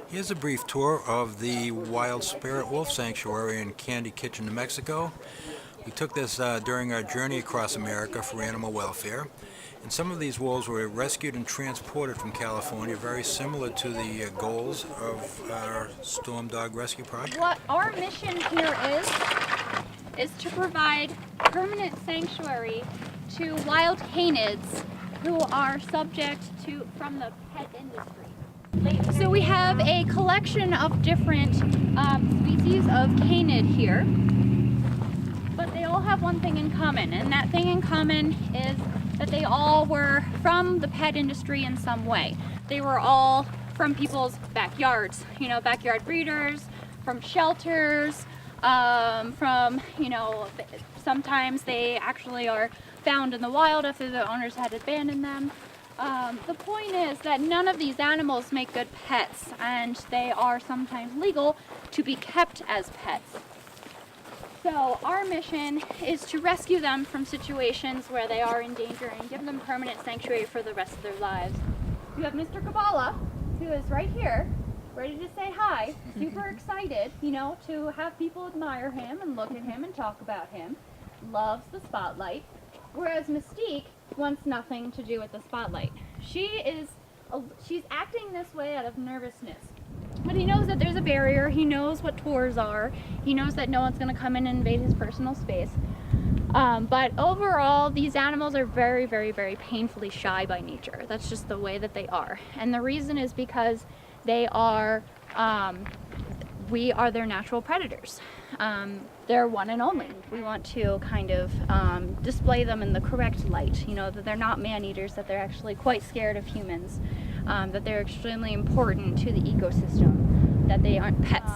Here's a brief tour of the Wild Spirit Wolf Sanctuary in Candy Kitchen, New Mexico. We took this during our journey across America for animal welfare. And some of these wolves were rescued and transported from California, very similar to the goals of our Storm Dog Rescue Project. What our mission here is to provide permanent sanctuary to wild canids who are subject to from the pet industry. So we have a collection of different species of canid here, but they all have one thing in common, and that thing in common is that they all were from the pet industry in some way. They were all from people's backyards, backyard breeders, from shelters, from, sometimes they actually are found in the wild after the owners had abandoned them. The point is that none of these animals make good pets, and they are sometimes legal to be kept as pets. So our mission is to rescue them from situations where they are in danger and give them permanent sanctuary for the rest of their lives. You have Mr. Kabbalah, who is right here, ready to say hi, super excited, to have people admire him and look at him and talk about him, loves the spotlight, whereas Mystique wants nothing to do with the spotlight. She's acting this way out of nervousness. But he knows that there's a barrier, he knows what tours are, he knows that no one's going to come in and invade his personal space. But overall, these animals are very, very, very painfully shy by nature. That's just the way that they are. And the reason is because they are, we are their natural predators. They're one and only. We want to kind of display them in the correct light, that they're not man-eaters, that they're actually quite scared of humans, that they're extremely important to the ecosystem, that they aren't pets.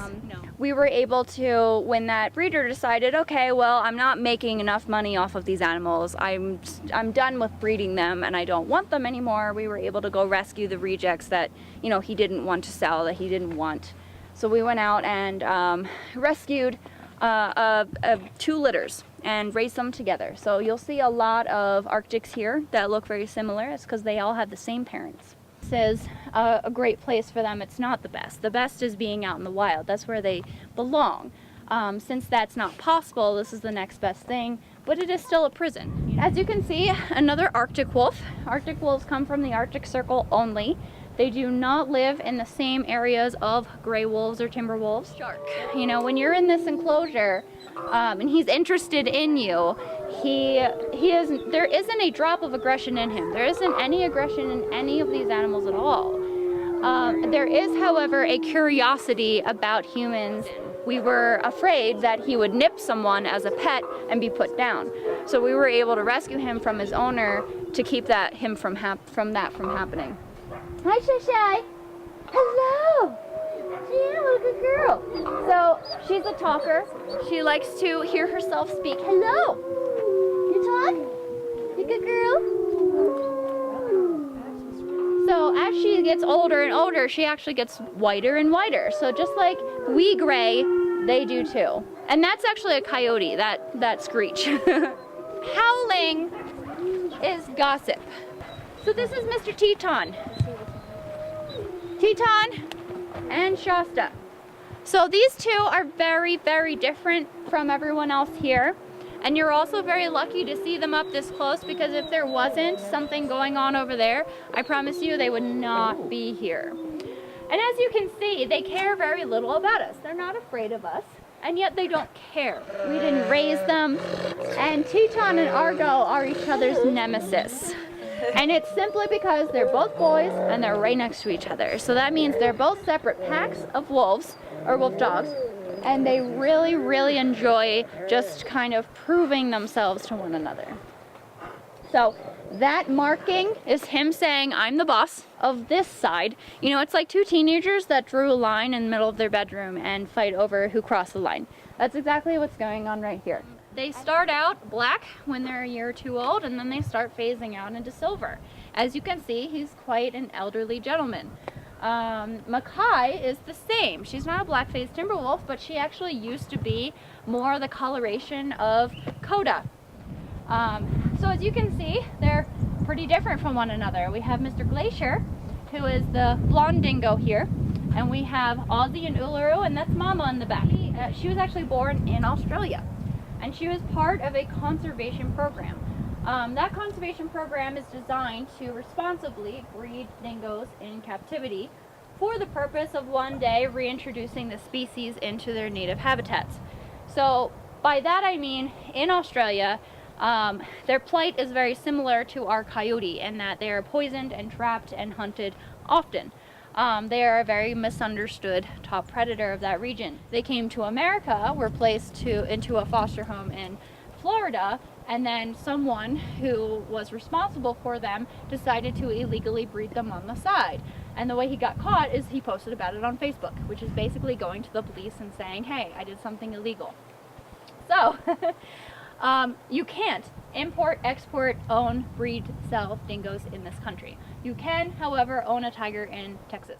We were able to, when that breeder decided, okay, well, I'm not making enough money off of these animals, I'm done with breeding them and I don't want them anymore, we were able to go rescue the rejects that, he didn't want to sell, that he didn't want. So we went out and rescued 2 litters and raised them together. So you'll see a lot of Arctics here that look very similar. It's because they all have the same parents. This is a great place for them. It's not the best. The best is being out in the wild. That's where they belong. Since that's not possible, this is the next best thing, but it is still a prison. As you can see, another Arctic wolf. Arctic wolves come from the Arctic Circle only. They do not live in the same areas of gray wolves or timber wolves. Shark. When you're in this enclosure and he's interested in you, there isn't a drop of aggression in him. There isn't any aggression in any of these animals at all. There is, however, a curiosity about humans. We were afraid that he would nip someone as a pet and be put down. So we were able to rescue him from his owner to keep him from happening. Hi, Shy. Hello. Yeah, what a good girl. So she's a talker. She likes to hear herself speak. Hello. You talk? You good girl? So as she gets older and older, she actually gets whiter and whiter. So just like we gray, they do too. And that's actually a coyote, that screech. Howling is gossip. So this is Mr. Teton. Teton and Shasta. So these 2 are very, very different from everyone else here. And you're also very lucky to see them up this close, because if there wasn't something going on over there, I promise you they would not be here. And as you can see, they care very little about us. They're not afraid of us, and yet they don't care. We didn't raise them. And Teton and Argo are each other's nemesis. And it's simply because they're both boys and they're right next to each other. So that means they're both separate packs of wolves, or wolf dogs, and they really, really enjoy just kind of proving themselves to one another. So that marking is him saying, I'm the boss of this side. It's like 2 teenagers that drew a line in the middle of their bedroom and fight over who crossed the line. That's exactly what's going on right here. They start out black when they're a year or 2 old, and then they start phasing out into silver. As you can see, he's quite an elderly gentleman. Mackay is the same. She's not a black-faced timber wolf, but she actually used to be more the coloration of Coda. So as you can see, they're pretty different from one another. We have Mr. Glacier, who is the blonde dingo here. And we have Ozzy and Uluru, and that's Mama in the back. She was actually born in Australia, and she was part of a conservation program. That conservation program is designed to responsibly breed dingoes in captivity for the purpose of one day reintroducing the species into their native habitats. So by that I mean, in Australia, their plight is very similar to our coyote in that they are poisoned and trapped and hunted often. They are a very misunderstood top predator of that region. They came to America, were placed into a foster home in Florida, and then someone who was responsible for them decided to illegally breed them on the side. And the way he got caught is he posted about it on Facebook, which is basically going to the police and saying, hey, I did something illegal. So, you can't import, export, own, breed, sell dingoes in this country. You can, however, own a tiger in Texas.